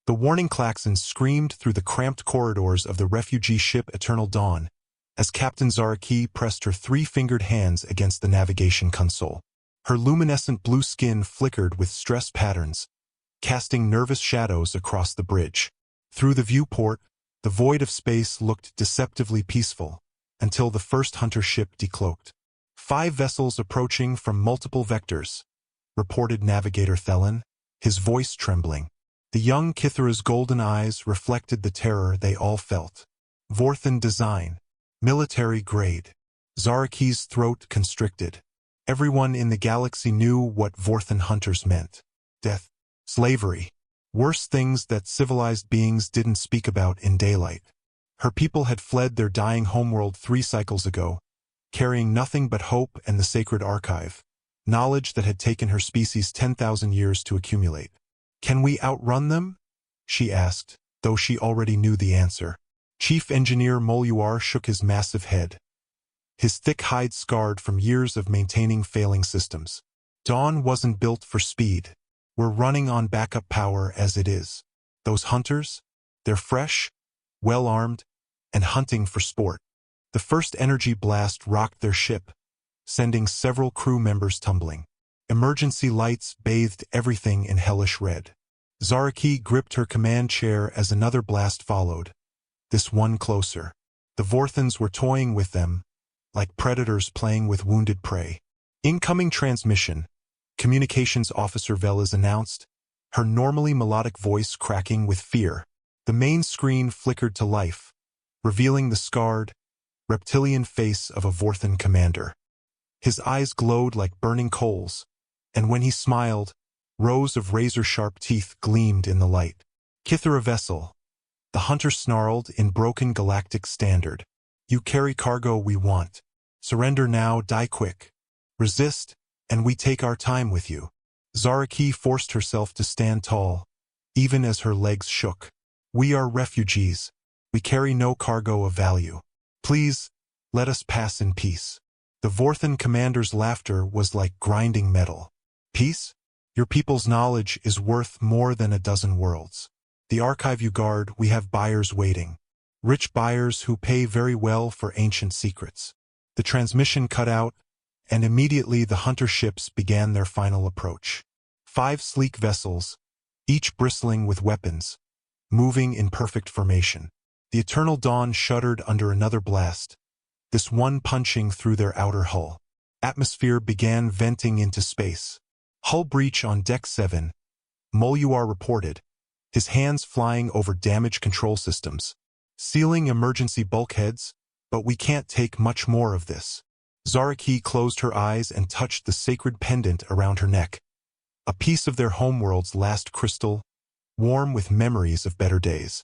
The warning klaxons screamed through the cramped corridors of the refugee ship Eternal Dawn as Captain Zaraki pressed her three-fingered hands against the navigation console. Her luminescent blue skin flickered with stress patterns, casting nervous shadows across the bridge. Through the viewport, the void of space looked deceptively peaceful, until the first hunter ship decloaked. 5 vessels approaching from multiple vectors, reported Navigator Thelen, his voice trembling. The young Kithera's golden eyes reflected the terror they all felt. Vorthan design, military grade. Zaraki's throat constricted. Everyone in the galaxy knew what Vorthan hunters meant. Death, slavery, worse things that civilized beings didn't speak about in daylight. Her people had fled their dying homeworld 3 cycles ago, carrying nothing but hope and the sacred archive, knowledge that had taken her species 10,000 years to accumulate. "Can we outrun them?" she asked, though she already knew the answer. Chief Engineer Moluar shook his massive head, his thick hide scarred from years of maintaining failing systems. "Dawn wasn't built for speed. We're running on backup power as it is. Those hunters, they're fresh, well-armed, and hunting for sport." The first energy blast rocked their ship, sending several crew members tumbling. Emergency lights bathed everything in hellish red. Zaraki gripped her command chair as another blast followed, this one closer. The Vorthans were toying with them, like predators playing with wounded prey. "Incoming transmission," Communications Officer Velas announced, her normally melodic voice cracking with fear. The main screen flickered to life, revealing the scarred, reptilian face of a Vorthan commander. His eyes glowed like burning coals, and when he smiled, rows of razor-sharp teeth gleamed in the light. "Kithera vessel," the hunter snarled in broken galactic standard. "You carry cargo we want. Surrender now, die quick. Resist, and we take our time with you." Zaraki forced herself to stand tall, even as her legs shook. "We are refugees. We carry no cargo of value. Please, let us pass in peace." The Vorthan commander's laughter was like grinding metal. "Peace? Your people's knowledge is worth more than a dozen worlds. The archive you guard, we have buyers waiting. Rich buyers who pay very well for ancient secrets." The transmission cut out, and immediately the hunter ships began their final approach. 5 sleek vessels, each bristling with weapons, moving in perfect formation. The Eternal Dawn shuddered under another blast, this one punching through their outer hull. Atmosphere began venting into space. "Hull breach on Deck 7, Moluar reported, his hands flying over damaged control systems. "Sealing emergency bulkheads, but we can't take much more of this." Zaraki closed her eyes and touched the sacred pendant around her neck, a piece of their homeworld's last crystal, warm with memories of better days.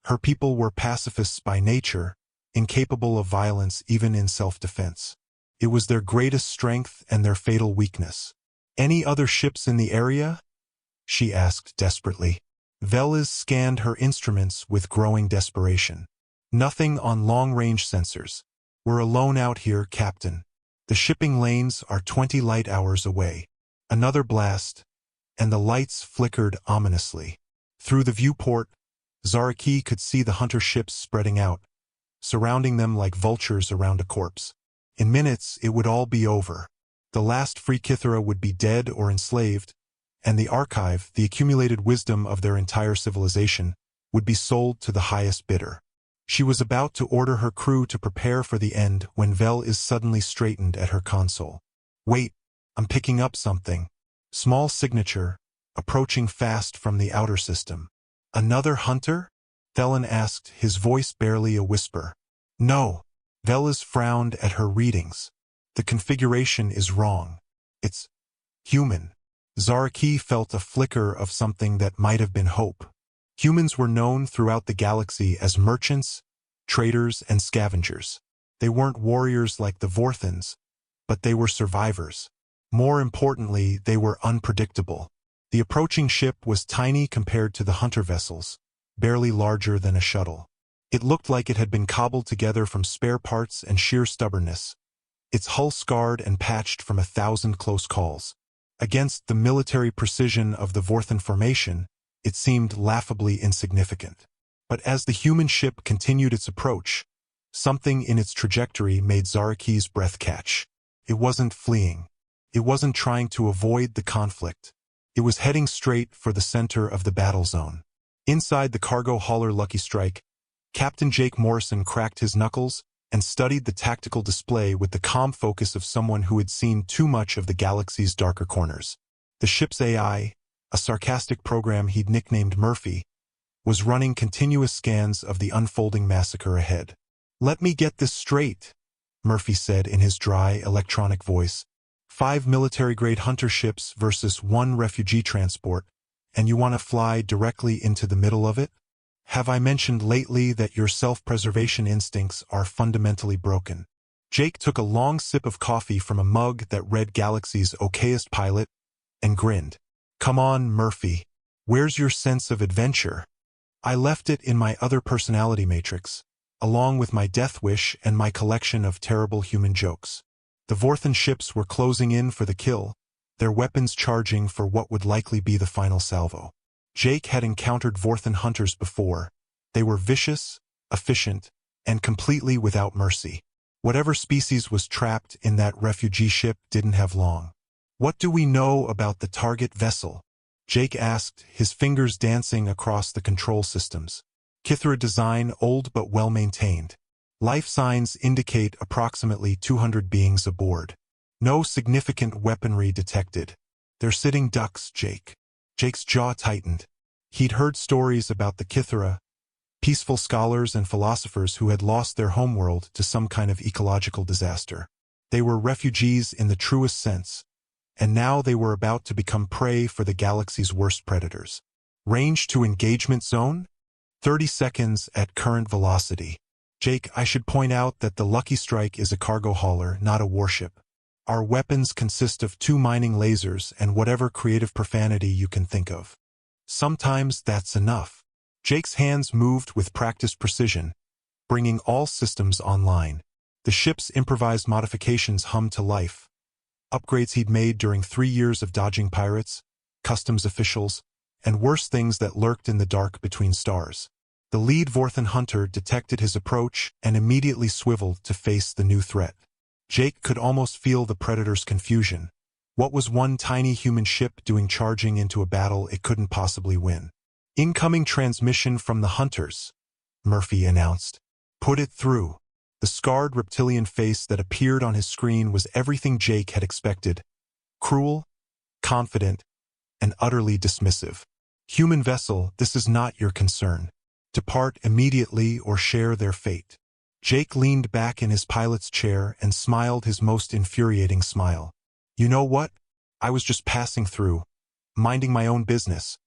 Her people were pacifists by nature, incapable of violence even in self-defense. It was their greatest strength and their fatal weakness. "Any other ships in the area?" she asked desperately. Velas scanned her instruments with growing desperation. "Nothing on long-range sensors. We're alone out here, Captain. The shipping lanes are 20 light hours away." Another blast, and the lights flickered ominously. Through the viewport, Zaraki could see the hunter ships spreading out, surrounding them like vultures around a corpse. In minutes, it would all be over. The last free Kithera would be dead or enslaved, and the archive, the accumulated wisdom of their entire civilization, would be sold to the highest bidder. She was about to order her crew to prepare for the end when Velas suddenly straightened at her console. "Wait, I'm picking up something." Small signature, approaching fast from the outer system. "Another hunter?" Thelen asked, his voice barely a whisper. "No." Velas frowned at her readings. "The configuration is wrong. It's human." Zaraki felt a flicker of something that might have been hope. Humans were known throughout the galaxy as merchants, traders, and scavengers. They weren't warriors like the Vorthans, but they were survivors. More importantly, they were unpredictable. The approaching ship was tiny compared to the hunter vessels, barely larger than a shuttle. It looked like it had been cobbled together from spare parts and sheer stubbornness, its hull scarred and patched from 1,000 close calls. Against the military precision of the Vorthan formation, It seemed laughably insignificant. But as the human ship continued its approach, something in its trajectory made Zaraki's breath catch. It wasn't fleeing. It wasn't trying to avoid the conflict. It was heading straight for the center of the battle zone. Inside the cargo hauler Lucky Strike, Captain Jake Morrison cracked his knuckles and studied the tactical display with the calm focus of someone who had seen too much of the galaxy's darker corners. The ship's AI, a sarcastic program he'd nicknamed Murphy, was running continuous scans of the unfolding massacre ahead. "Let me get this straight," Murphy said in his dry, electronic voice. 5 military-grade hunter ships versus 1 refugee transport, and you want to fly directly into the middle of it? Have I mentioned lately that your self-preservation instincts are fundamentally broken? Jake took a long sip of coffee from a mug that read Galaxy's okayest pilot and grinned. "Come on, Murphy. Where's your sense of adventure?" "I left it in my other personality matrix, along with my death wish and my collection of terrible human jokes." The Vorthan ships were closing in for the kill, their weapons charging for what would likely be the final salvo. Jake had encountered Vorthan hunters before. They were vicious, efficient, and completely without mercy. Whatever species was trapped in that refugee ship didn't have long. "What do we know about the target vessel?" Jake asked, his fingers dancing across the control systems. Kithra design, old but well-maintained. Life signs indicate approximately 200 beings aboard. No significant weaponry detected. "They're sitting ducks, Jake." Jake's jaw tightened. He'd heard stories about the Kithra, peaceful scholars and philosophers who had lost their homeworld to some kind of ecological disaster. They were refugees in the truest sense, and now they were about to become prey for the galaxy's worst predators. "Range to engagement zone? 30 seconds at current velocity." "Jake, I should point out that the Lucky Strike is a cargo hauler, not a warship. Our weapons consist of 2 mining lasers and whatever creative profanity you can think of. Sometimes that's enough." Jake's hands moved with practiced precision, bringing all systems online. The ship's improvised modifications hummed to life. Upgrades he'd made during 3 years of dodging pirates, customs officials, and worse things that lurked in the dark between stars. The lead Vorthan hunter detected his approach and immediately swiveled to face the new threat. Jake could almost feel the predator's confusion. What was one tiny human ship doing charging into a battle it couldn't possibly win? "Incoming transmission from the hunters," Murphy announced. "Put it through." The scarred reptilian face that appeared on his screen was everything Jake had expected. Cruel, confident, and utterly dismissive. "Human vessel, this is not your concern. Depart immediately or share their fate." Jake leaned back in his pilot's chair and smiled his most infuriating smile. "You know what? I was just passing through, minding my own business,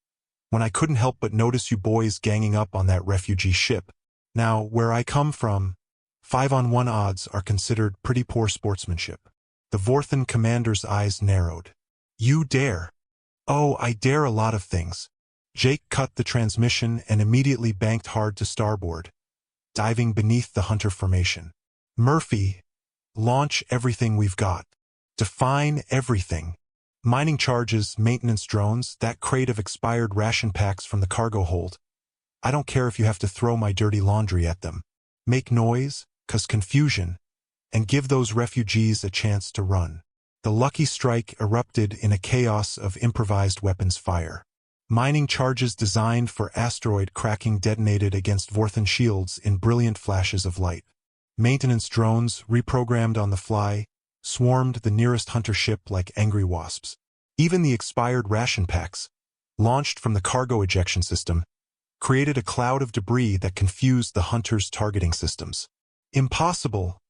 when I couldn't help but notice you boys ganging up on that refugee ship. Now, where I come from, 5-on-1 odds are considered pretty poor sportsmanship." The Vorthan commander's eyes narrowed. "You dare?" "Oh, I dare a lot of things." Jake cut the transmission and immediately banked hard to starboard, diving beneath the hunter formation. "Murphy, launch everything we've got. Define everything. Mining charges, maintenance drones, that crate of expired ration packs from the cargo hold. I don't care if you have to throw my dirty laundry at them. Make noise, cause confusion, and give those refugees a chance to run." The Lucky Strike erupted in a chaos of improvised weapons fire. Mining charges designed for asteroid cracking detonated against Vorthan shields in brilliant flashes of light. Maintenance drones, reprogrammed on the fly, swarmed the nearest hunter ship like angry wasps. Even the expired ration packs, launched from the cargo ejection system, created a cloud of debris that confused the hunters' targeting systems. "Impossible,"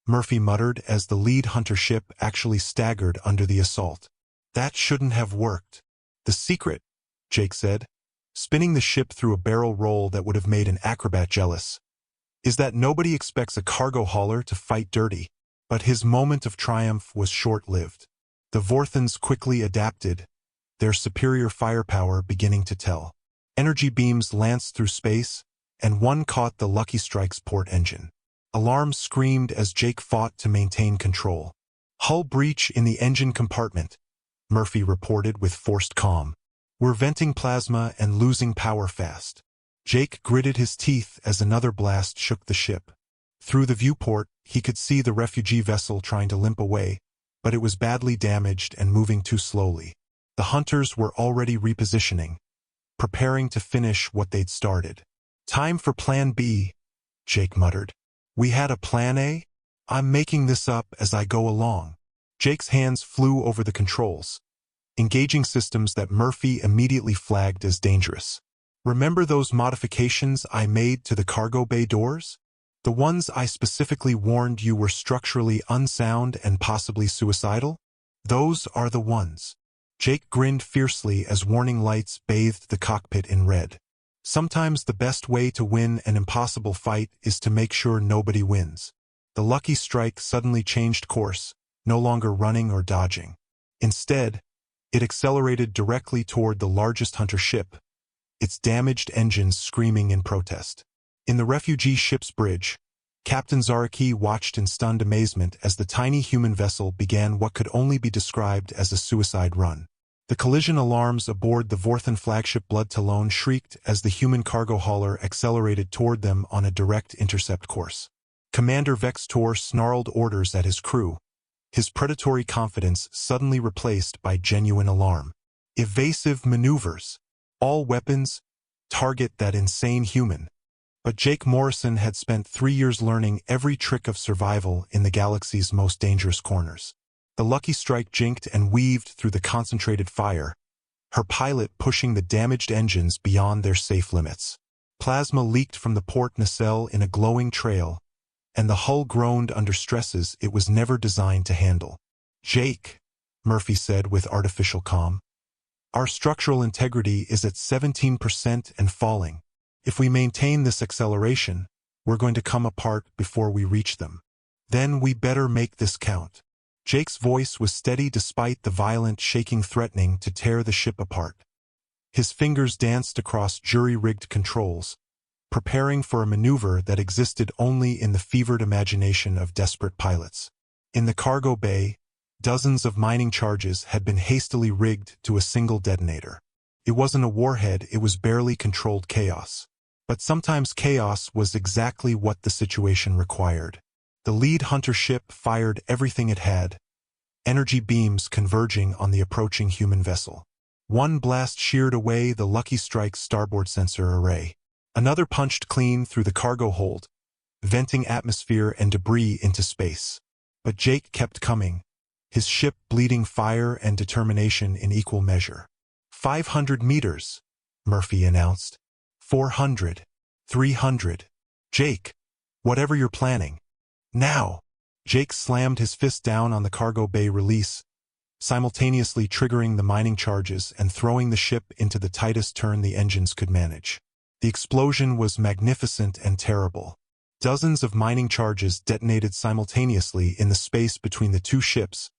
Murphy muttered as the lead hunter ship actually staggered under the assault. "That shouldn't have worked." "The secret," Jake said, spinning the ship through a barrel roll that would have made an acrobat jealous, "is that nobody expects a cargo hauler to fight dirty." But his moment of triumph was short-lived. The Vorthans quickly adapted, their superior firepower beginning to tell. Energy beams lanced through space, and one caught the Lucky Strike's port engine. Alarms screamed as Jake fought to maintain control. "Hull breach in the engine compartment," Murphy reported with forced calm. We're venting plasma and losing power fast. Jake gritted his teeth as another blast shook the ship. Through the viewport, he could see the refugee vessel trying to limp away, but it was badly damaged and moving too slowly. The hunters were already repositioning, preparing to finish what they'd started. "Time for Plan B," Jake muttered. "We had a Plan A? I'm making this up as I go along." Jake's hands flew over the controls, engaging systems that Murphy immediately flagged as dangerous. "Remember those modifications I made to the cargo bay doors? The ones I specifically warned you were structurally unsound and possibly suicidal? Those are the ones." Jake grinned fiercely as warning lights bathed the cockpit in red. Sometimes the best way to win an impossible fight is to make sure nobody wins. The Lucky Strike suddenly changed course, no longer running or dodging. Instead, it accelerated directly toward the largest hunter ship, its damaged engines screaming in protest. In the refugee ship's bridge, Captain Zaraki watched in stunned amazement as the tiny human vessel began what could only be described as a suicide run. The collision alarms aboard the Vorthan flagship Blood Talon shrieked as the human cargo hauler accelerated toward them on a direct intercept course. Commander Vextor snarled orders at his crew, his predatory confidence suddenly replaced by genuine alarm. "Evasive maneuvers. All weapons, target that insane human." But Jake Morrison had spent 3 years learning every trick of survival in the galaxy's most dangerous corners. The Lucky Strike jinked and weaved through the concentrated fire, her pilot pushing the damaged engines beyond their safe limits. Plasma leaked from the port nacelle in a glowing trail, and the hull groaned under stresses it was never designed to handle. "Jake," Murphy said with artificial calm, "our structural integrity is at 17% and falling. If we maintain this acceleration, we're going to come apart before we reach them. Then we better make this count." Jake's voice was steady despite the violent shaking threatening to tear the ship apart. His fingers danced across jury-rigged controls, preparing for a maneuver that existed only in the fevered imagination of desperate pilots. In the cargo bay, dozens of mining charges had been hastily rigged to a single detonator. It wasn't a warhead, it was barely controlled chaos. But sometimes chaos was exactly what the situation required. The lead hunter ship fired everything it had, energy beams converging on the approaching human vessel. One blast sheared away the Lucky Strike's starboard sensor array. Another punched clean through the cargo hold, venting atmosphere and debris into space. But Jake kept coming, his ship bleeding fire and determination in equal measure. 500 meters, Murphy announced. 400. 300. "Jake, whatever you're planning. Now!" Jake slammed his fist down on the cargo bay release, simultaneously triggering the mining charges and throwing the ship into the tightest turn the engines could manage. The explosion was magnificent and terrible. Dozens of mining charges detonated simultaneously in the space between the two ships,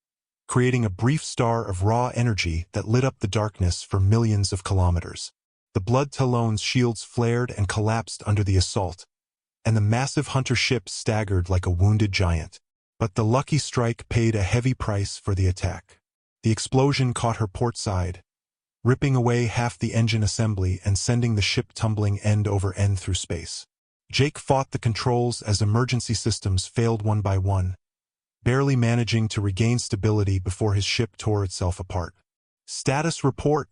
creating a brief star of raw energy that lit up the darkness for millions of kilometers. The Blood Talon's shields flared and collapsed under the assault, and the massive hunter ship staggered like a wounded giant. But the Lucky Strike paid a heavy price for the attack. The explosion caught her port side, ripping away half the engine assembly and sending the ship tumbling end over end through space. Jake fought the controls as emergency systems failed one by one, barely managing to regain stability before his ship tore itself apart. "Status report,"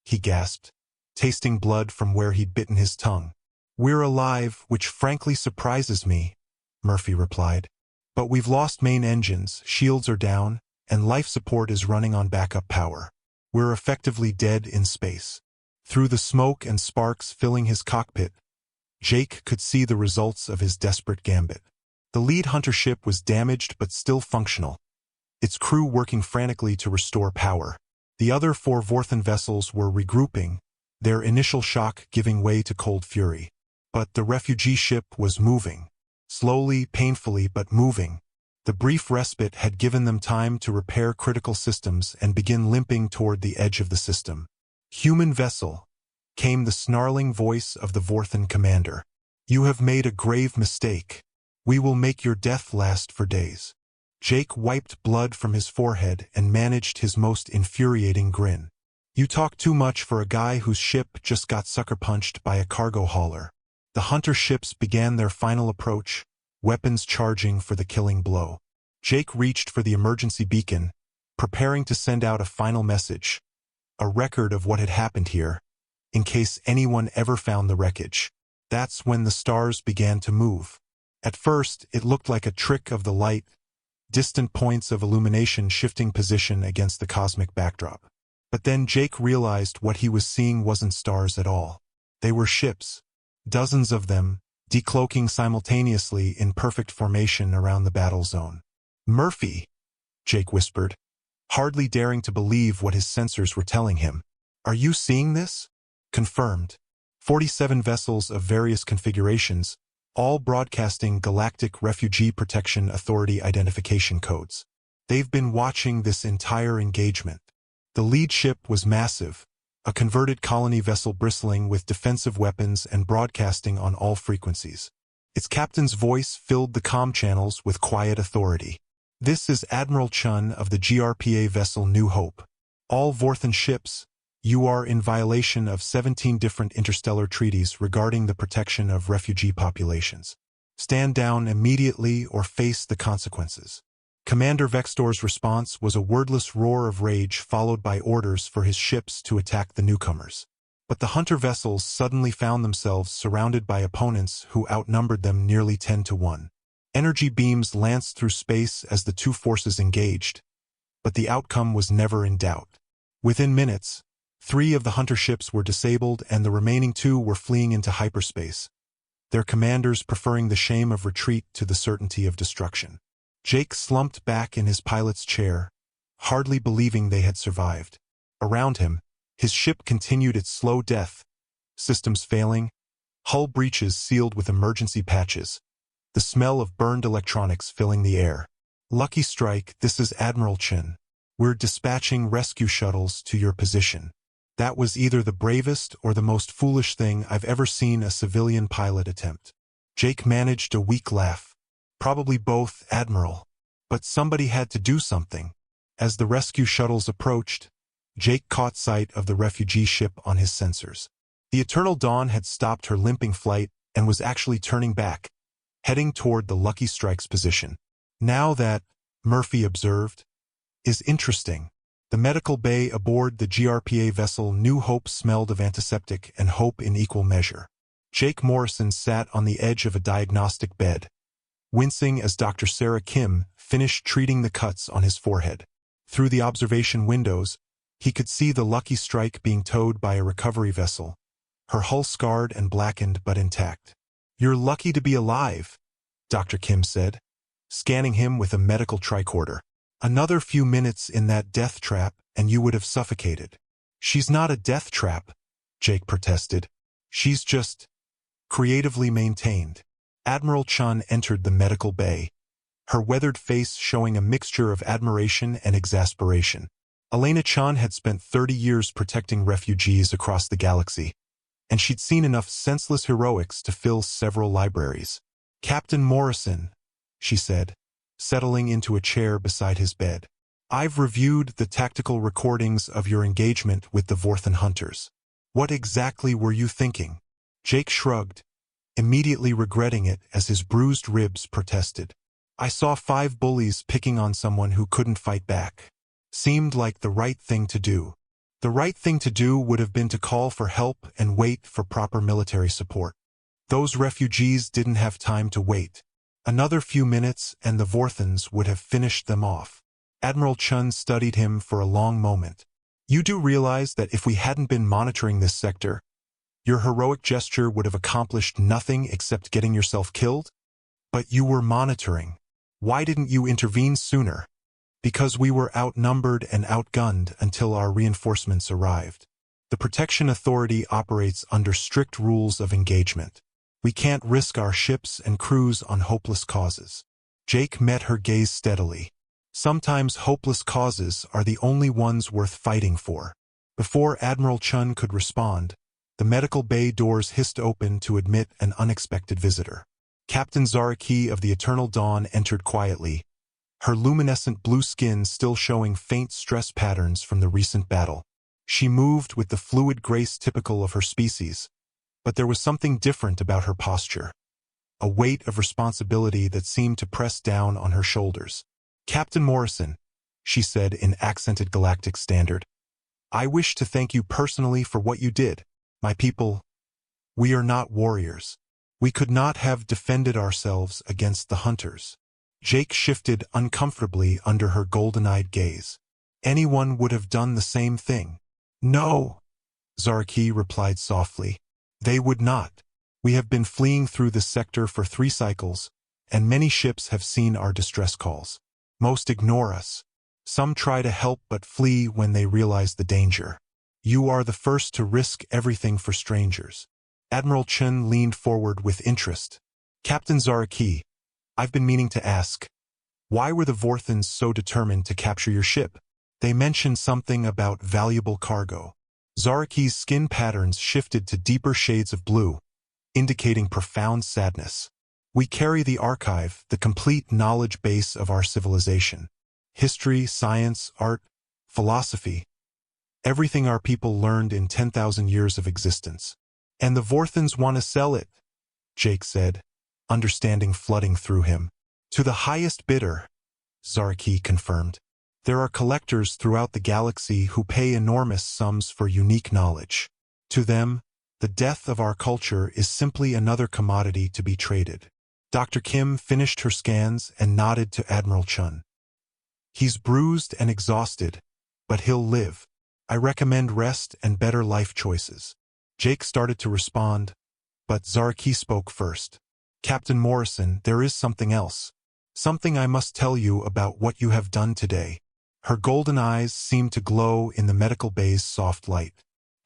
he gasped, tasting blood from where he'd bitten his tongue. "We're alive, which frankly surprises me," Murphy replied. "But we've lost main engines, shields are down, and life support is running on backup power. We're effectively dead in space." Through the smoke and sparks filling his cockpit, Jake could see the results of his desperate gambit. The lead hunter ship was damaged but still functional, its crew working frantically to restore power. The other 4 Vorthan vessels were regrouping, their initial shock giving way to cold fury. But the refugee ship was moving. Slowly, painfully, but moving. The brief respite had given them time to repair critical systems and begin limping toward the edge of the system. "Human vessel," came the snarling voice of the Vorthan commander. "You have made a grave mistake. We will make your death last for days." Jake wiped blood from his forehead and managed his most infuriating grin. You talk too much for a guy whose ship just got sucker-punched by a cargo hauler. The hunter ships began their final approach, weapons charging for the killing blow. Jake reached for the emergency beacon, preparing to send out a final message, a record of what had happened here, in case anyone ever found the wreckage. That's when the stars began to move. At first, it looked like a trick of the light, distant points of illumination shifting position against the cosmic backdrop. But then Jake realized what he was seeing wasn't stars at all. They were ships, dozens of them, decloaking simultaneously in perfect formation around the battle zone. "Murphy," Jake whispered, hardly daring to believe what his sensors were telling him. "Are you seeing this?" "Confirmed. 47 vessels of various configurations, all broadcasting Galactic Refugee Protection Authority identification codes. They've been watching this entire engagement." The lead ship was massive, a converted colony vessel bristling with defensive weapons and broadcasting on all frequencies. Its captain's voice filled the comm channels with quiet authority. "This is Admiral Chun of the GRPA vessel New Hope. All Vorthan ships, you are in violation of 17 different interstellar treaties regarding the protection of refugee populations. Stand down immediately or face the consequences." Commander Vextor's response was a wordless roar of rage followed by orders for his ships to attack the newcomers. But the hunter vessels suddenly found themselves surrounded by opponents who outnumbered them nearly 10-1. Energy beams lanced through space as the two forces engaged, but the outcome was never in doubt. Within minutes, 3 of the hunter ships were disabled and the remaining 2 were fleeing into hyperspace, their commanders preferring the shame of retreat to the certainty of destruction. Jake slumped back in his pilot's chair, hardly believing they had survived. Around him, his ship continued its slow death, systems failing, hull breaches sealed with emergency patches, the smell of burned electronics filling the air. "Lucky strike, this is Admiral Chin. We're dispatching rescue shuttles to your position." That was either the bravest or the most foolish thing I've ever seen a civilian pilot attempt. Jake managed a weak laugh. "Probably both, Admiral. But somebody had to do something." As the rescue shuttles approached, Jake caught sight of the refugee ship on his sensors. The Eternal Dawn had stopped her limping flight and was actually turning back, heading toward the Lucky Strike's position. "Now that," Murphy observed, "is interesting." The medical bay aboard the GRPA vessel New Hope smelled of antiseptic and hope in equal measure. Jake Morrison sat on the edge of a diagnostic bed, wincing as Dr. Sarah Kim finished treating the cuts on his forehead. Through the observation windows, he could see the Lucky Strike being towed by a recovery vessel, her hull scarred and blackened but intact. "You're lucky to be alive," Dr. Kim said, scanning him with a medical tricorder. "Another few minutes in that death trap and you would have suffocated." "She's not a death trap," Jake protested. "She's just creatively maintained." Admiral Chun entered the medical bay, her weathered face showing a mixture of admiration and exasperation. Elena Chun had spent 30 years protecting refugees across the galaxy, and she'd seen enough senseless heroics to fill several libraries. "Captain Morrison," she said, settling into a chair beside his bed. "I've reviewed the tactical recordings of your engagement with the Vorthan hunters. What exactly were you thinking?" Jake shrugged, immediately regretting it as his bruised ribs protested. "I saw 5 bullies picking on someone who couldn't fight back. Seemed like the right thing to do. The right thing to do would have been to call for help and wait for proper military support. Those refugees didn't have time to wait. Another few minutes and the Vorthans would have finished them off." Admiral Chun studied him for a long moment. "You do realize that if we hadn't been monitoring this sector, your heroic gesture would have accomplished nothing except getting yourself killed? But you were monitoring. Why didn't you intervene sooner?" "Because we were outnumbered and outgunned until our reinforcements arrived. The Protection Authority operates under strict rules of engagement. We can't risk our ships and crews on hopeless causes." Jake met her gaze steadily. "Sometimes hopeless causes are the only ones worth fighting for." Before Admiral Chun could respond, the medical bay doors hissed open to admit an unexpected visitor. Captain Zaraki of the Eternal Dawn entered quietly, her luminescent blue skin still showing faint stress patterns from the recent battle. She moved with the fluid grace typical of her species, but there was something different about her posture, a weight of responsibility that seemed to press down on her shoulders. "Captain Morrison," she said in accented galactic standard, "I wish to thank you personally for what you did. My people, we are not warriors. We could not have defended ourselves against the hunters." Jake shifted uncomfortably under her golden-eyed gaze. "Anyone would have done the same thing." "No," Zaraki replied softly. "They would not. We have been fleeing through this sector for 3 cycles, and many ships have seen our distress calls. Most ignore us. Some try to help but flee when they realize the danger. You are the first to risk everything for strangers." Admiral Chen leaned forward with interest. "Captain Zaraki, I've been meaning to ask, why were the Vorthans so determined to capture your ship? They mentioned something about valuable cargo." Zaraki's skin patterns shifted to deeper shades of blue, indicating profound sadness. "We carry the archive, the complete knowledge base of our civilization. History, science, art, philosophy. Everything our people learned in 10,000 years of existence. And the Vorthans want to sell it," Jake said, understanding flooding through him. "To the highest bidder," Zaraki confirmed. "There are collectors throughout the galaxy who pay enormous sums for unique knowledge. To them, the death of our culture is simply another commodity to be traded." Dr. Kim finished her scans and nodded to Admiral Chun. "He's bruised and exhausted, but he'll live. I recommend rest and better life choices." Jake started to respond, but Zaraki spoke first. "Captain Morrison, there is something else. Something I must tell you about what you have done today." Her golden eyes seemed to glow in the medical bay's soft light.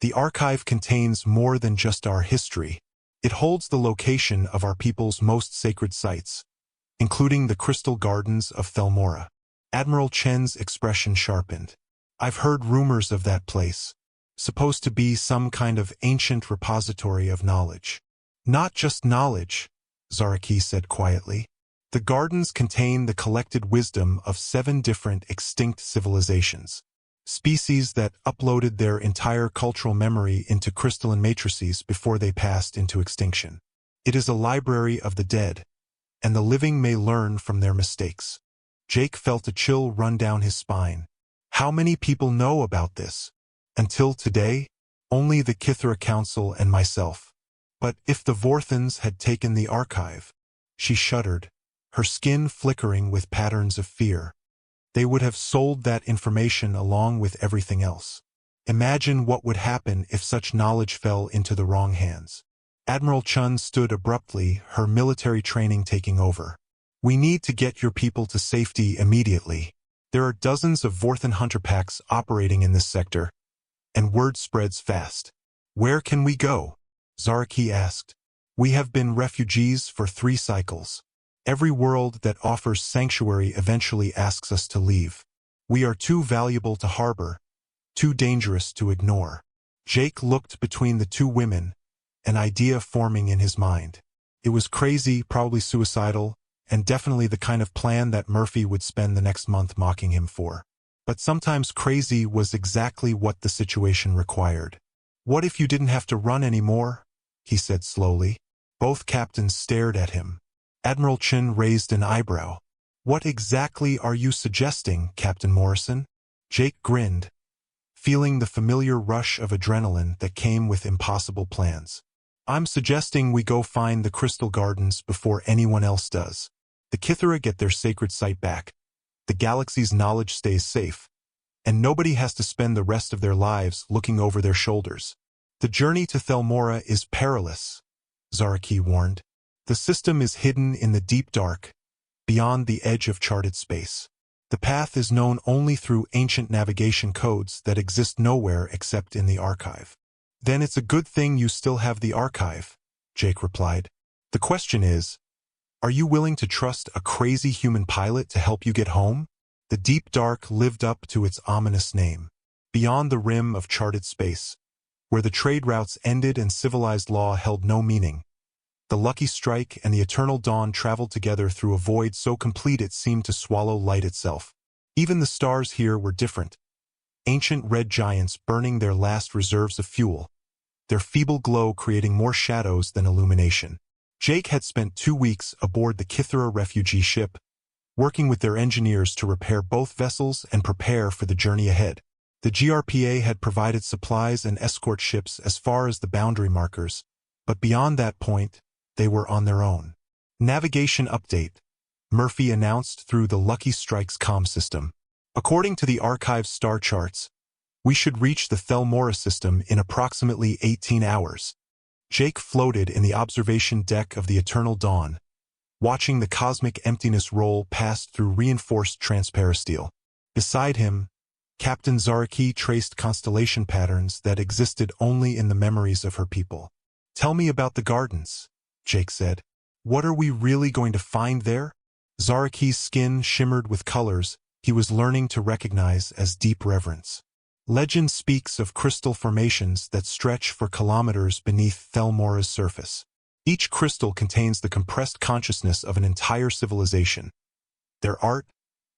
"The archive contains more than just our history. It holds the location of our people's most sacred sites, including the crystal gardens of Thelmora." Admiral Chen's expression sharpened. "I've heard rumors of that place. Supposed to be some kind of ancient repository of knowledge." "Not just knowledge," Zaraki said quietly. "The gardens contain the collected wisdom of 7 different extinct civilizations, species that uploaded their entire cultural memory into crystalline matrices before they passed into extinction. It is a library of the dead, and the living may learn from their mistakes." Jake felt a chill run down his spine. How many people know about this? Until today, only the Kithra Council and myself. But if the Vorthans had taken the archive, she shuddered, her skin flickering with patterns of fear. They would have sold that information along with everything else. Imagine what would happen if such knowledge fell into the wrong hands. Admiral Chun stood abruptly, her military training taking over. "We need to get your people to safety immediately. There are dozens of Vorthan hunter packs operating in this sector, and word spreads fast." "Where can we go?" Zaraki asked. "We have been refugees for 3 cycles. Every world that offers sanctuary eventually asks us to leave. We are too valuable to harbor, too dangerous to ignore." Jake looked between the 2 women, an idea forming in his mind. It was crazy, probably suicidal, and definitely the kind of plan that Murphy would spend the next month mocking him for. But sometimes crazy was exactly what the situation required. "What if you didn't have to run anymore?" he said slowly. Both captains stared at him. Admiral Chin raised an eyebrow. "What exactly are you suggesting, Captain Morrison?" Jake grinned, feeling the familiar rush of adrenaline that came with impossible plans. "I'm suggesting we go find the Crystal Gardens before anyone else does. The Kithara get their sacred site back. The galaxy's knowledge stays safe, and nobody has to spend the rest of their lives looking over their shoulders. The journey to Thelmora is perilous," Zaraki warned. "The system is hidden in the deep dark, beyond the edge of charted space. The path is known only through ancient navigation codes that exist nowhere except in the archive." "Then it's a good thing you still have the archive," Jake replied. "The question is, are you willing to trust a crazy human pilot to help you get home?" The deep dark lived up to its ominous name. Beyond the rim of charted space, where the trade routes ended and civilized law held no meaning, the Lucky Strike and the Eternal Dawn traveled together through a void so complete it seemed to swallow light itself. Even the stars here were different. ancient red giants burning their last reserves of fuel, their feeble glow creating more shadows than illumination. Jake had spent 2 weeks aboard the Kythera refugee ship, working with their engineers to repair both vessels and prepare for the journey ahead. The GRPA had provided supplies and escort ships as far as the boundary markers, but beyond that point, they were on their own. Navigation update, Murphy announced through the Lucky Strike's comm system. According to the archive's star charts, we should reach the Thelmora system in approximately 18 hours. Jake floated in the observation deck of the Eternal Dawn, watching the cosmic emptiness roll past through reinforced transparasteel. Beside him, Captain Zaraki traced constellation patterns that existed only in the memories of her people. "Tell me about the gardens," Jake said. "What are we really going to find there?" Zaraki's skin shimmered with colors he was learning to recognize as deep reverence. Legend speaks of crystal formations that stretch for kilometers beneath Thelmora's surface. Each crystal contains the compressed consciousness of an entire civilization. Their art,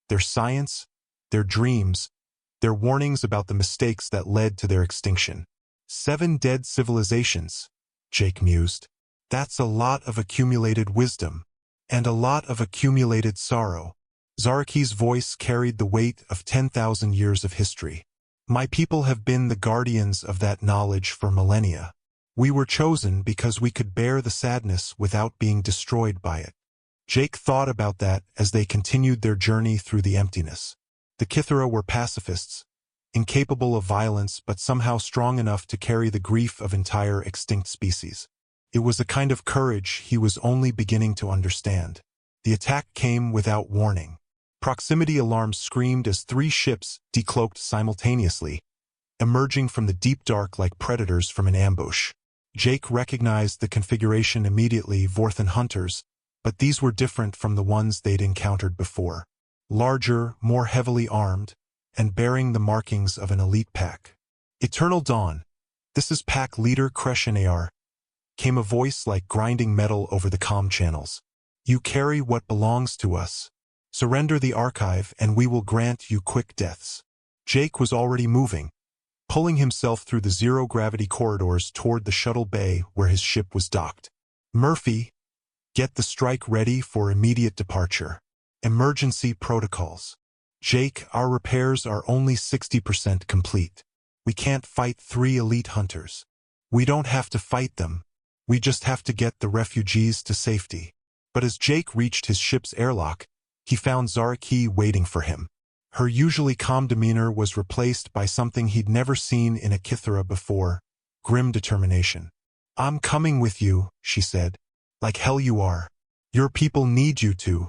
their science, their dreams, their warnings about the mistakes that led to their extinction. 7 dead civilizations, Jake mused. That's a lot of accumulated wisdom, and a lot of accumulated sorrow. Zaraki's voice carried the weight of 10,000 years of history. My people have been the guardians of that knowledge for millennia. We were chosen because we could bear the sadness without being destroyed by it. Jake thought about that as they continued their journey through the emptiness. The Kythera were pacifists, incapable of violence but somehow strong enough to carry the grief of entire extinct species. It was a kind of courage he was only beginning to understand. The attack came without warning. Proximity alarms screamed as 3 ships decloaked simultaneously, emerging from the deep dark like predators from an ambush. Jake recognized the configuration immediately, Vorthan hunters, but these were different from the ones they'd encountered before. Larger, more heavily armed, and bearing the markings of an elite pack. "Eternal Dawn, this is Pack Leader Kreshenar," came a voice like grinding metal over the comm channels. "You carry what belongs to us. Surrender the archive and we will grant you quick deaths." Jake was already moving, pulling himself through the zero-gravity corridors toward the shuttle bay where his ship was docked. "Murphy, get the strike ready for immediate departure. Emergency protocols. Jake, our repairs are only 60% complete. We can't fight 3 elite hunters. We don't have to fight them. We just have to get the refugees to safety." But as Jake reached his ship's airlock, he found Zaraki waiting for him. Her usually calm demeanor was replaced by something he'd never seen in a Kythera before, grim determination. "I'm coming with you," she said. "Like hell you are. Your people need you to.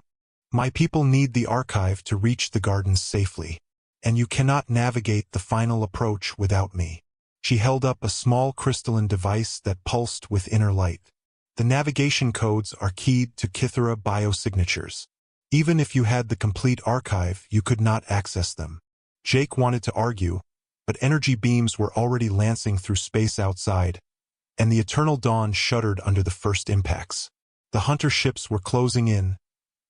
My people need the archive to reach the gardens safely. And you cannot navigate the final approach without me." She held up a small crystalline device that pulsed with inner light. "The navigation codes are keyed to Kythera biosignatures. Even if you had the complete archive, you could not access them." Jake wanted to argue, but energy beams were already lancing through space outside, and the Eternal Dawn shuddered under the first impacts. The hunter ships were closing in,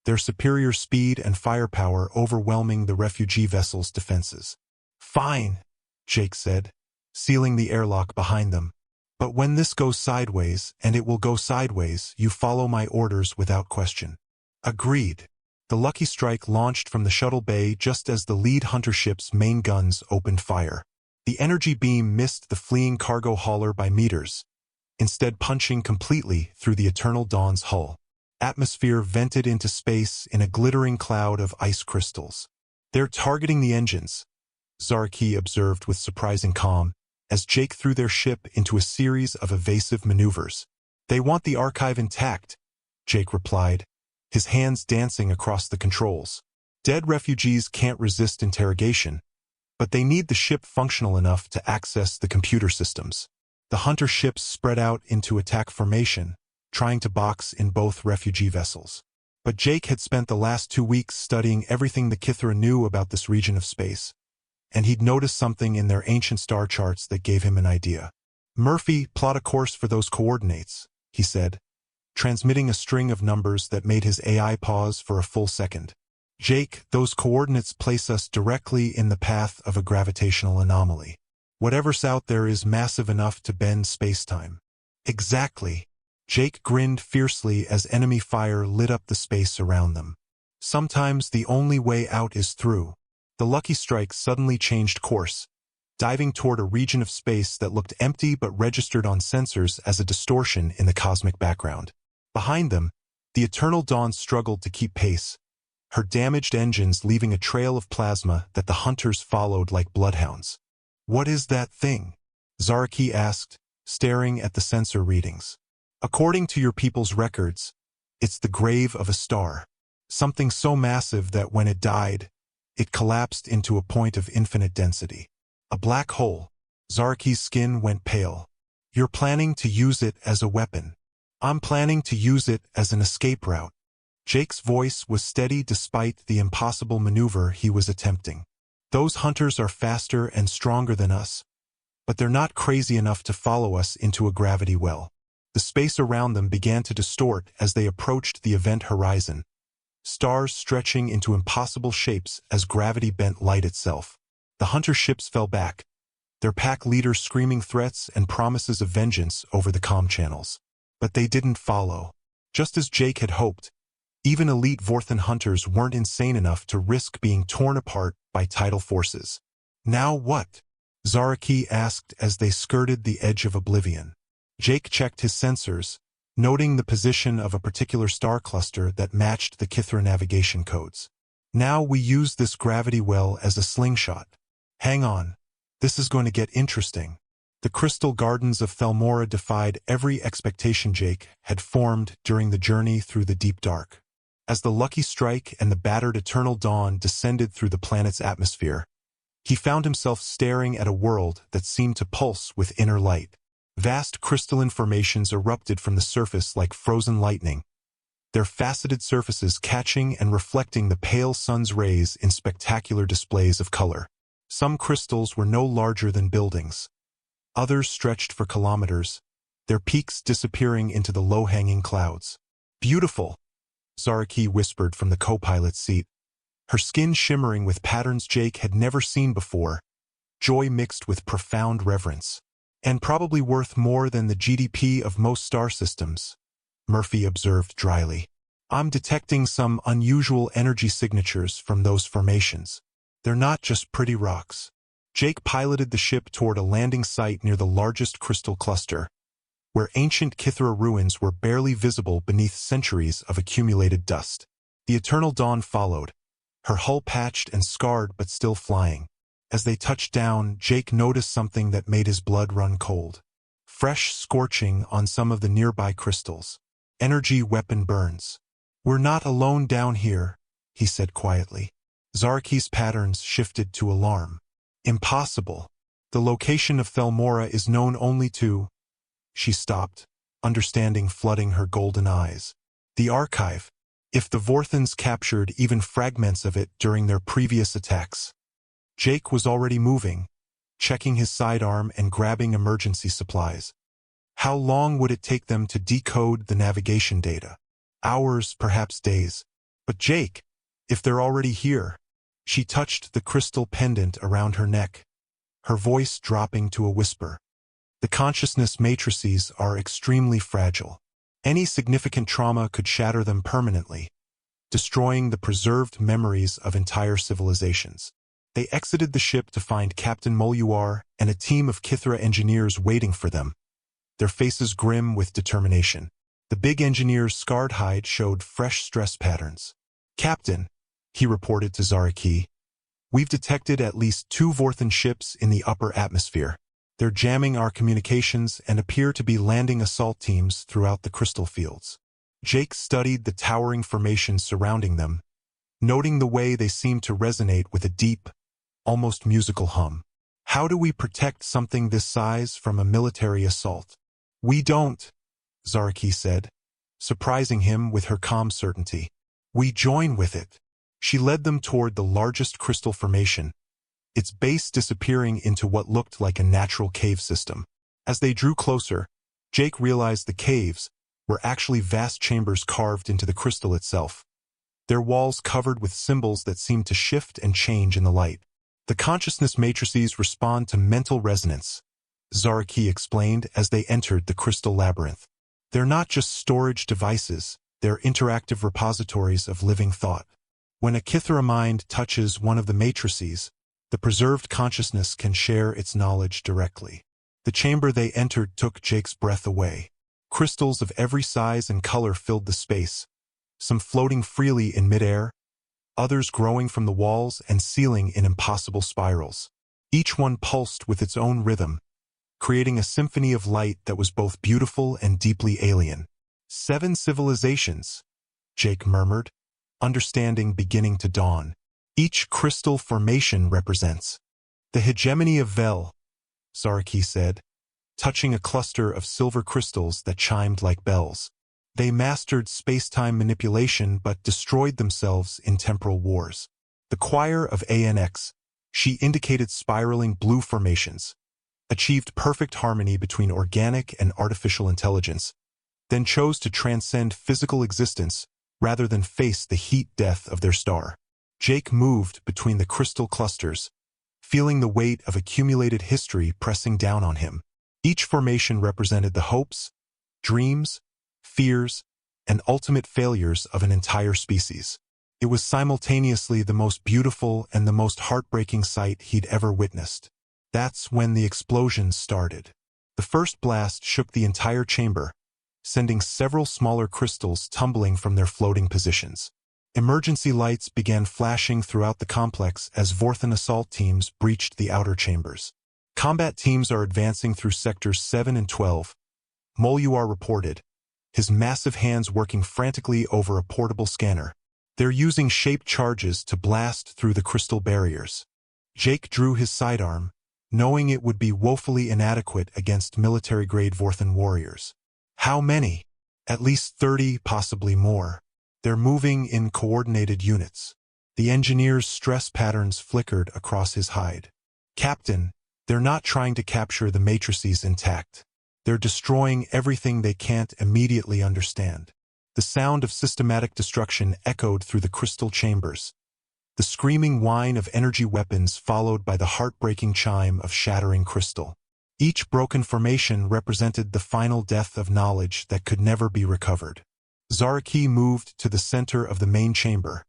their superior speed and firepower overwhelming the refugee vessel's defenses. "Fine," Jake said, sealing the airlock behind them. "But when this goes sideways, and it will go sideways, you follow my orders without question." "Agreed." The Lucky Strike launched from the shuttle bay just as the lead hunter ship's main guns opened fire. The energy beam missed the fleeing cargo hauler by meters, instead punching completely through the Eternal Dawn's hull. Atmosphere vented into space in a glittering cloud of ice crystals. "They're targeting the engines," Zaraki observed with surprising calm, as Jake threw their ship into a series of evasive maneuvers. "They want the archive intact," Jake replied, his hands dancing across the controls. "Dead refugees can't resist interrogation, but they need the ship functional enough to access the computer systems." The hunter ships spread out into attack formation, trying to box in both refugee vessels. But Jake had spent the last 2 weeks studying everything the Kythera knew about this region of space, and he'd noticed something in their ancient star charts that gave him an idea. "Murphy, plot a course for those coordinates," he said, transmitting a string of numbers that made his AI pause for a full second. Jake, those coordinates place us directly in the path of a gravitational anomaly. Whatever's out there is massive enough to bend spacetime. Exactly. Jake grinned fiercely as enemy fire lit up the space around them. Sometimes the only way out is through. The Lucky Strike suddenly changed course, diving toward a region of space that looked empty but registered on sensors as a distortion in the cosmic background. Behind them, the Eternal Dawn struggled to keep pace, her damaged engines leaving a trail of plasma that the hunters followed like bloodhounds. "What is that thing?" Zaraki asked, staring at the sensor readings. "According to your people's records, it's the grave of a star. Something so massive that when it died, it collapsed into a point of infinite density. A black hole." Zaraki's skin went pale. "You're planning to use it as a weapon." "I'm planning to use it as an escape route." Jake's voice was steady despite the impossible maneuver he was attempting. "Those hunters are faster and stronger than us, but they're not crazy enough to follow us into a gravity well." The space around them began to distort as they approached the event horizon, stars stretching into impossible shapes as gravity bent light itself. The hunter ships fell back, their pack leaders screaming threats and promises of vengeance over the comm channels. But they didn't follow. Just as Jake had hoped, even elite Vorthan hunters weren't insane enough to risk being torn apart by tidal forces. "Now what?" Zaraki asked as they skirted the edge of oblivion. Jake checked his sensors, noting the position of a particular star cluster that matched the Kithra navigation codes. "Now we use this gravity well as a slingshot. Hang on. This is going to get interesting." The crystal gardens of Thelmora defied every expectation Jake had formed during the journey through the deep dark. As the Lucky Strike and the battered Eternal Dawn descended through the planet's atmosphere, he found himself staring at a world that seemed to pulse with inner light. Vast crystalline formations erupted from the surface like frozen lightning, their faceted surfaces catching and reflecting the pale sun's rays in spectacular displays of color. Some crystals were no larger than buildings. Others stretched for kilometers, their peaks disappearing into the low-hanging clouds. "Beautiful," Zaraki whispered from the co-pilot's seat, her skin shimmering with patterns Jake had never seen before, joy mixed with profound reverence. "And probably worth more than the GDP of most star systems," Murphy observed dryly. "I'm detecting some unusual energy signatures from those formations. They're not just pretty rocks." Jake piloted the ship toward a landing site near the largest crystal cluster, where ancient Kithra ruins were barely visible beneath centuries of accumulated dust. The Eternal Dawn followed, her hull patched and scarred but still flying. As they touched down, Jake noticed something that made his blood run cold. Fresh scorching on some of the nearby crystals. Energy weapon burns. "We're not alone down here," he said quietly. Zaraki's patterns shifted to alarm. "Impossible. The location of Thelmora is known only to—" She stopped, understanding flooding her golden eyes. "The archive. If the Vorthans captured even fragments of it during their previous attacks." Jake was already moving, checking his sidearm and grabbing emergency supplies. How long would it take them to decode the navigation data? Hours, perhaps days. But Jake, if they're already here. She touched the crystal pendant around her neck, her voice dropping to a whisper. "The consciousness matrices are extremely fragile. Any significant trauma could shatter them permanently, destroying the preserved memories of entire civilizations." They exited the ship to find Captain Moluar and a team of Kithra engineers waiting for them, their faces grim with determination. The big engineer's scarred hide showed fresh stress patterns. "Captain," he reported to Zaraki, "we've detected at least 2 Vorthan ships in the upper atmosphere. They're jamming our communications and appear to be landing assault teams throughout the crystal fields." Jake studied the towering formations surrounding them, noting the way they seemed to resonate with a deep, almost musical hum. "How do we protect something this size from a military assault?" "We don't," Zaraki said, surprising him with her calm certainty. "We join with it." She led them toward the largest crystal formation, its base disappearing into what looked like a natural cave system. As they drew closer, Jake realized the caves were actually vast chambers carved into the crystal itself, their walls covered with symbols that seemed to shift and change in the light. The consciousness matrices respond to mental resonance, Zaraki explained as they entered the crystal labyrinth. They're not just storage devices, they're interactive repositories of living thought. When a Kithara mind touches one of the matrices, the preserved consciousness can share its knowledge directly. The chamber they entered took Jake's breath away. Crystals of every size and color filled the space, some floating freely in midair, others growing from the walls and ceiling in impossible spirals. Each one pulsed with its own rhythm, creating a symphony of light that was both beautiful and deeply alien. 7 civilizations, Jake murmured, understanding beginning to dawn. Each crystal formation represents the hegemony of Vel, Zaraki said, touching a cluster of silver crystals that chimed like bells. They mastered space-time manipulation but destroyed themselves in temporal wars. The choir of ANX, she indicated spiraling blue formations, achieved perfect harmony between organic and artificial intelligence, then chose to transcend physical existence rather than face the heat death of their star. Jake moved between the crystal clusters, feeling the weight of accumulated history pressing down on him. Each formation represented the hopes, dreams, fears, and ultimate failures of an entire species. It was simultaneously the most beautiful and the most heartbreaking sight he'd ever witnessed. That's when the explosions started. The first blast shook the entire chamber, sending several smaller crystals tumbling from their floating positions. Emergency lights began flashing throughout the complex as Vorthan assault teams breached the outer chambers. Combat teams are advancing through sectors 7 and 12, Moluar reported, his massive hands working frantically over a portable scanner. They're using shaped charges to blast through the crystal barriers. Jake drew his sidearm, knowing it would be woefully inadequate against military-grade Vorthan warriors. How many? At least 30, possibly more. They're moving in coordinated units. The engineer's stress patterns flickered across his hide. Captain, they're not trying to capture the matrices intact. They're destroying everything they can't immediately understand. The sound of systematic destruction echoed through the crystal chambers. The screaming whine of energy weapons followed by the heartbreaking chime of shattering crystal. Each broken formation represented the final death of knowledge that could never be recovered. Zaraki moved to the center of the main chamber,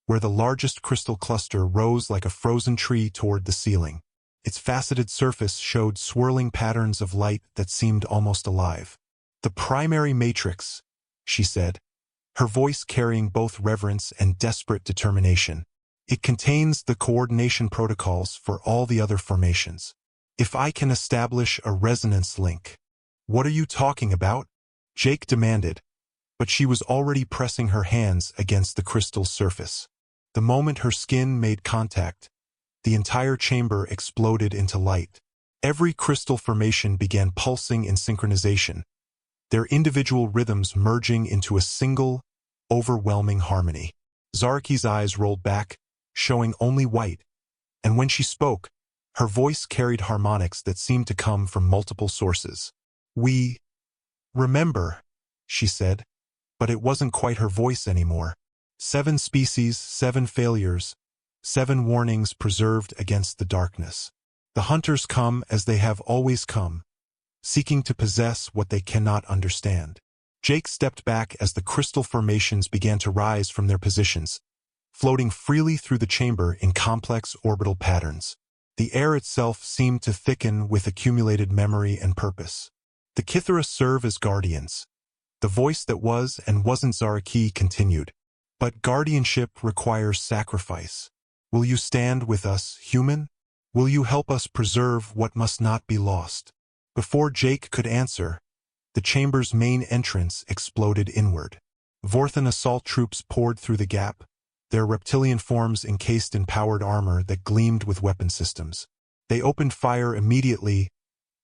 where the largest crystal cluster rose like a frozen tree toward the ceiling. Its faceted surface showed swirling patterns of light that seemed almost alive. The primary matrix, she said, her voice carrying both reverence and desperate determination. It contains the coordination protocols for all the other formations. If I can establish a resonance link. What are you talking about? Jake demanded, but she was already pressing her hands against the crystal's surface. The moment her skin made contact, the entire chamber exploded into light. Every crystal formation began pulsing in synchronization, their individual rhythms merging into a single, overwhelming harmony. Zaraki's eyes rolled back, showing only white, and when she spoke, her voice carried harmonics that seemed to come from multiple sources. We remember, she said, but it wasn't quite her voice anymore. 7 species, 7 failures, 7 warnings preserved against the darkness. The hunters come as they have always come, seeking to possess what they cannot understand. Jake stepped back as the crystal formations began to rise from their positions, floating freely through the chamber in complex orbital patterns. The air itself seemed to thicken with accumulated memory and purpose. The Kithara serve as guardians. The voice that was and wasn't Zaraki continued. But guardianship requires sacrifice. Will you stand with us, human? Will you help us preserve what must not be lost? Before Jake could answer, the chamber's main entrance exploded inward. Vorthan assault troops poured through the gap, their reptilian forms encased in powered armor that gleamed with weapon systems. They opened fire immediately,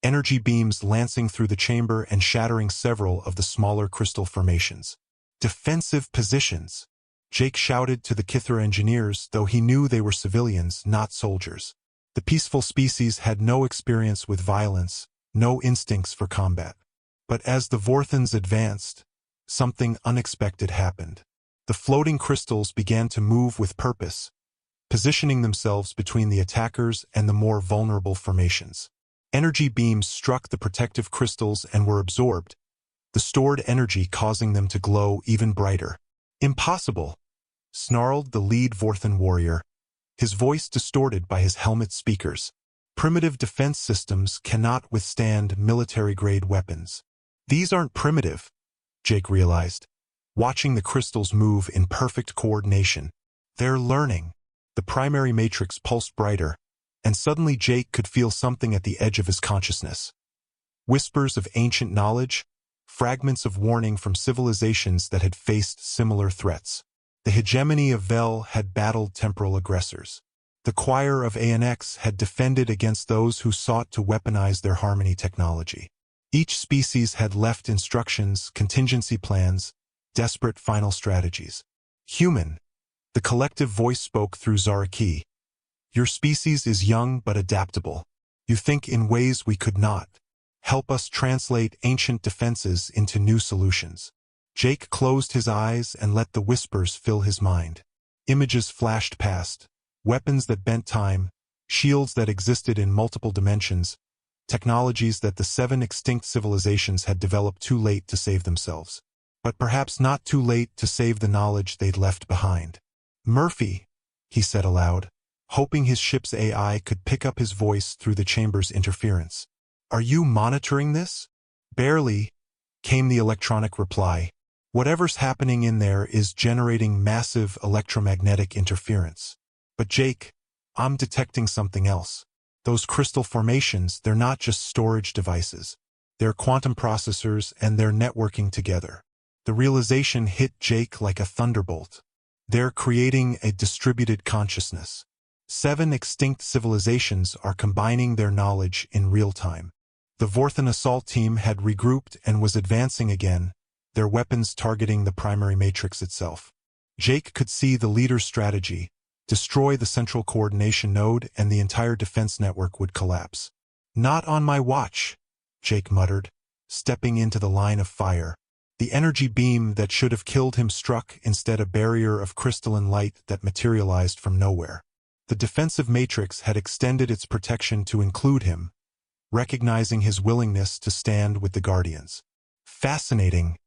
energy beams lancing through the chamber and shattering several of the smaller crystal formations. Defensive positions, Jake shouted to the Kithara engineers, though he knew they were civilians, not soldiers. The peaceful species had no experience with violence, no instincts for combat. But as the Vorthans advanced, something unexpected happened. The floating crystals began to move with purpose, positioning themselves between the attackers and the more vulnerable formations. Energy beams struck the protective crystals and were absorbed, the stored energy causing them to glow even brighter. "Impossible!" snarled the lead Vorthan warrior, his voice distorted by his helmet speakers. "Primitive defense systems cannot withstand military-grade weapons." "These aren't primitive," Jake realized, watching the crystals move in perfect coordination. "They're learning." The primary matrix pulsed brighter, and suddenly Jake could feel something at the edge of his consciousness. Whispers of ancient knowledge, fragments of warning from civilizations that had faced similar threats. The hegemony of Vel had battled temporal aggressors. The choir of ANX had defended against those who sought to weaponize their harmony technology. Each species had left instructions, contingency plans, desperate final strategies. "Human," the collective voice spoke through Zaraki. "Your species is young but adaptable. You think in ways we could not. Help us translate ancient defenses into new solutions." Jake closed his eyes and let the whispers fill his mind. Images flashed past, weapons that bent time, shields that existed in multiple dimensions, technologies that the 7 extinct civilizations had developed too late to save themselves. But perhaps not too late to save the knowledge they'd left behind. "Murphy," he said aloud, hoping his ship's AI could pick up his voice through the chamber's interference. "Are you monitoring this?" "Barely," came the electronic reply. "Whatever's happening in there is generating massive electromagnetic interference. But Jake, I'm detecting something else. Those crystal formations, they're not just storage devices. They're quantum processors and they're networking together." The realization hit Jake like a thunderbolt. They're creating a distributed consciousness. 7 extinct civilizations are combining their knowledge in real time. The Vorthan assault team had regrouped and was advancing again, their weapons targeting the primary matrix itself. Jake could see the leader's strategy: destroy the central coordination node and the entire defense network would collapse. "Not on my watch," Jake muttered, stepping into the line of fire. The energy beam that should have killed him struck instead a barrier of crystalline light that materialized from nowhere. The defensive matrix had extended its protection to include him, recognizing his willingness to stand with the Guardians. "Fascinating,"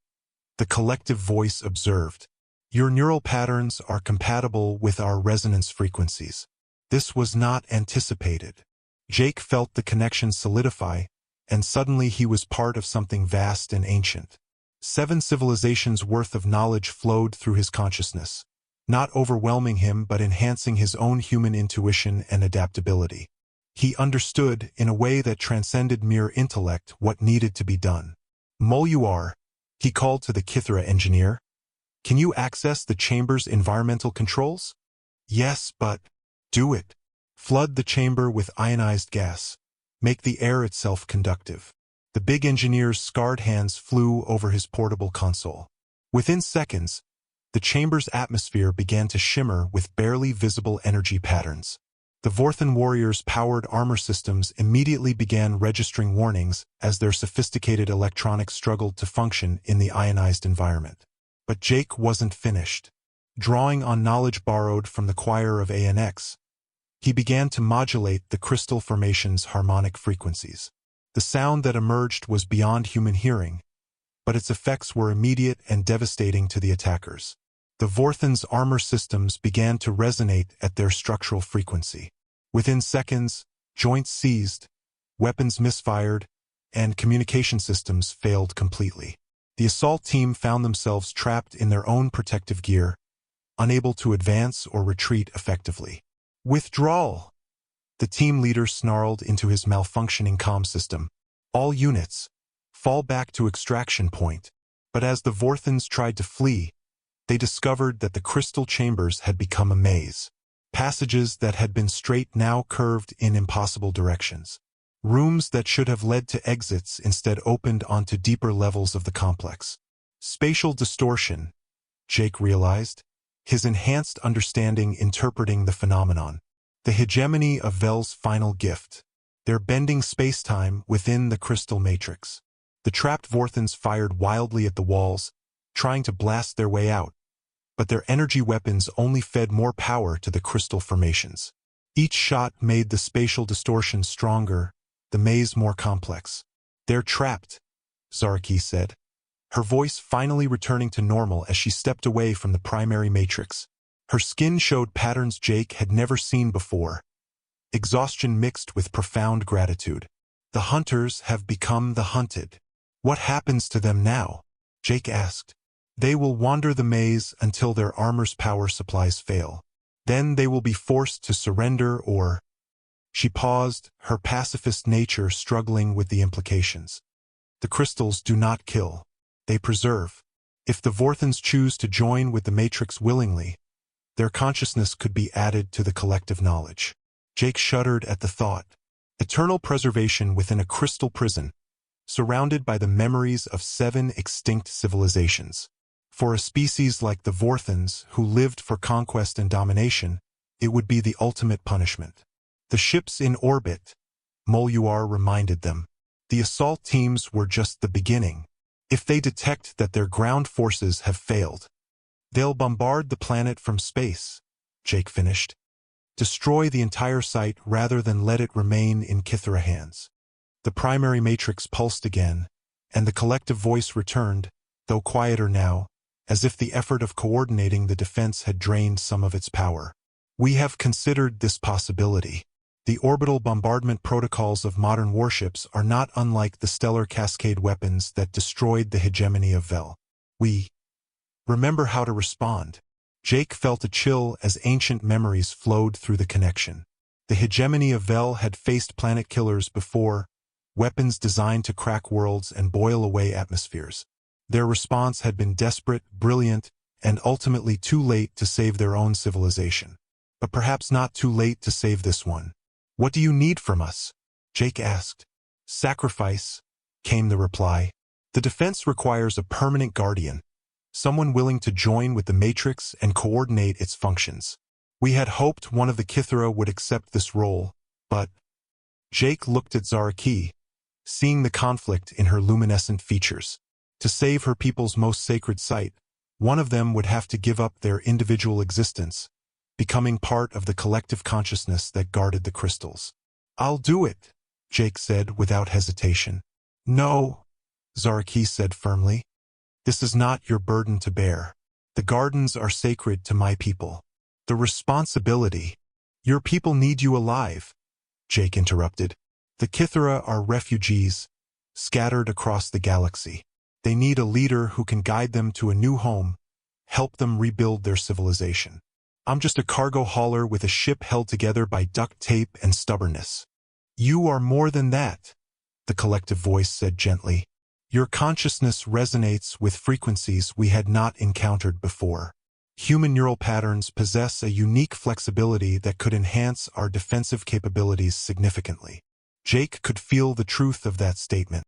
the collective voice observed. "Your neural patterns are compatible with our resonance frequencies." This was not anticipated. Jake felt the connection solidify, and suddenly he was part of something vast and ancient. 7 civilizations' worth of knowledge flowed through his consciousness, not overwhelming him but enhancing his own human intuition and adaptability. He understood, in a way that transcended mere intellect, what needed to be done. "Moluar," he called to the Kithra engineer. "Can you access the chamber's environmental controls?" "Yes, but—" "Do it. Flood the chamber with ionized gas. Make the air itself conductive." The big engineer's scarred hands flew over his portable console. Within seconds, the chamber's atmosphere began to shimmer with barely visible energy patterns. The Vorthan warriors' powered armor systems immediately began registering warnings as their sophisticated electronics struggled to function in the ionized environment. But Jake wasn't finished. Drawing on knowledge borrowed from the choir of ANX, he began to modulate the crystal formation's harmonic frequencies. The sound that emerged was beyond human hearing, but its effects were immediate and devastating to the attackers. The Vorthan's armor systems began to resonate at their structural frequency. Within seconds, joints seized, weapons misfired, and communication systems failed completely. The assault team found themselves trapped in their own protective gear, unable to advance or retreat effectively. "Withdrawal!" The team leader snarled into his malfunctioning comm system. "All units, fall back to extraction point." But as the Vorthans tried to flee, they discovered that the crystal chambers had become a maze. Passages that had been straight now curved in impossible directions. Rooms that should have led to exits instead opened onto deeper levels of the complex. Spatial distortion, Jake realized, his enhanced understanding interpreting the phenomenon. The hegemony of Vel's final gift. They're bending space-time within the crystal matrix. The trapped Vorthans fired wildly at the walls, trying to blast their way out, but their energy weapons only fed more power to the crystal formations. Each shot made the spatial distortion stronger, the maze more complex. "They're trapped," Zaraki said, her voice finally returning to normal as she stepped away from the primary matrix. Her skin showed patterns Jake had never seen before, exhaustion mixed with profound gratitude. "The hunters have become the hunted. What happens to them now?" Jake asked. "They will wander the maze until their armor's power supplies fail. Then they will be forced to surrender or—" She paused, her pacifist nature struggling with the implications. "The crystals do not kill. They preserve. If the Vorthans choose to join with the Matrix willingly, their consciousness could be added to the collective knowledge." Jake shuddered at the thought. Eternal preservation within a crystal prison, surrounded by the memories of 7 extinct civilizations. For a species like the Vorthans, who lived for conquest and domination, it would be the ultimate punishment. The ships in orbit, Moluar reminded them. The assault teams were just the beginning. If they detect that their ground forces have failed, they'll bombard the planet from space, Jake finished. Destroy the entire site rather than let it remain in Kithara hands. The primary matrix pulsed again, and the collective voice returned, though quieter now, as if the effort of coordinating the defense had drained some of its power. "We have considered this possibility. The orbital bombardment protocols of modern warships are not unlike the stellar cascade weapons that destroyed the hegemony of Vel. We remember how to respond." Jake felt a chill as ancient memories flowed through the connection. The hegemony of Vel had faced planet killers before, weapons designed to crack worlds and boil away atmospheres. Their response had been desperate, brilliant, and ultimately too late to save their own civilization. But perhaps not too late to save this one. "What do you need from us?" Jake asked. "Sacrifice," came the reply. "The defense requires a permanent guardian, someone willing to join with the Matrix and coordinate its functions. We had hoped one of the Kithara would accept this role, but—" Jake looked at Zaraki, seeing the conflict in her luminescent features. To save her people's most sacred site, one of them would have to give up their individual existence, becoming part of the collective consciousness that guarded the crystals. "I'll do it," Jake said without hesitation. "No," Zaraki said firmly. "This is not your burden to bear. The gardens are sacred to my people. The responsibility—" "Your people need you alive," Jake interrupted. "The Kithara are refugees, scattered across the galaxy. They need a leader who can guide them to a new home, help them rebuild their civilization. I'm just a cargo hauler with a ship held together by duct tape and stubbornness." "You are more than that," the collective voice said gently. "Your consciousness resonates with frequencies we had not encountered before. Human neural patterns possess a unique flexibility that could enhance our defensive capabilities significantly." Jake could feel the truth of that statement.